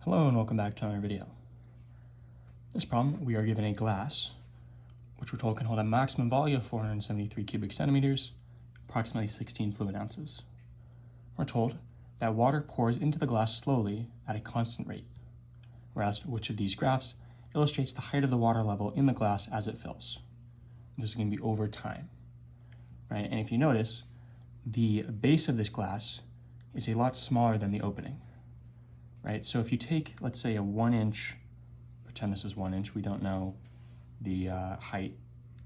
Hello and welcome back to another video. This problem, we are given a glass, which we're told can hold a maximum volume of 473 cubic centimeters, approximately 16 fluid ounces. We're told that water pours into the glass slowly at a constant rate. We're asked which of these graphs illustrates the height of the water level in the glass as it fills. This is going to be over time, right? And if you notice, the base of this glass is a lot smaller than the opening. Right, so if you take, let's say, a 1 inch, pretend this is 1 inch, we don't know the height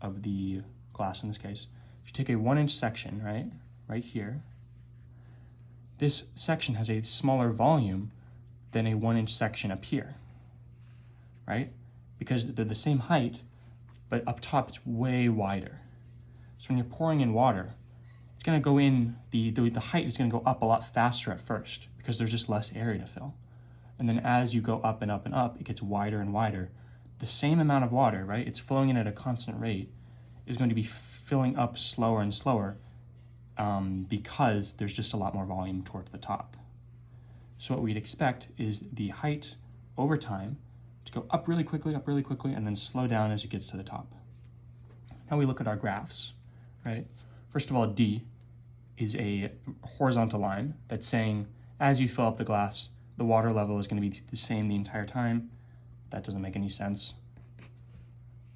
of the glass in this case. If you take a 1 inch section, right here, this section has a smaller volume than a 1 inch section up here, right? Because they're the same height, but up top it's way wider. So when you're pouring in water, it's gonna go in, the height is gonna go up a lot faster at first because there's just less area to fill. And then as you go up and up and up, it gets wider and wider. The same amount of water, right? It's flowing in at a constant rate, is going to be filling up slower and slower because there's just a lot more volume toward the top. So what we'd expect is the height over time to go up really quickly, and then slow down as it gets to the top. Now we look at our graphs, right? First of all, D is a horizontal line that's saying as you fill up the glass, the water level is going to be the same the entire time. That doesn't make any sense.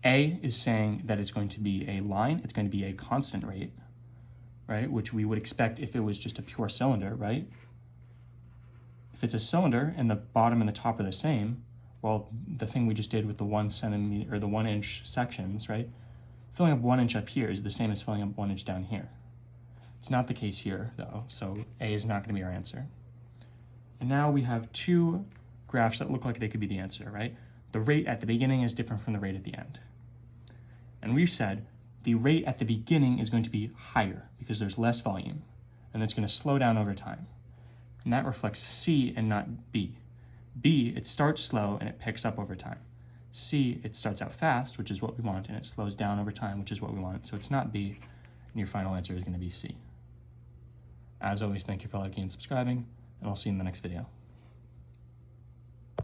A is saying that it's going to be a line, it's going to be a constant rate, right? Which we would expect if it was just a pure cylinder, right? If it's a cylinder and the bottom and the top are the same, well, the thing we just did with the 1 centimeter or the 1 inch sections, right? Filling up 1 inch up here is the same as filling up 1 inch down here. It's not the case here though, so A is not going to be our answer. And now we have two graphs that look like they could be the answer, right? The rate at the beginning is different from the rate at the end. And we've said the rate at the beginning is going to be higher because there's less volume, and it's going to slow down over time. And that reflects C and not B. B, it starts slow and it picks up over time. C, it starts out fast, which is what we want, and it slows down over time, which is what we want. So it's not B, and your final answer is going to be C. As always, thank you for liking and subscribing, and I'll see you in the next video.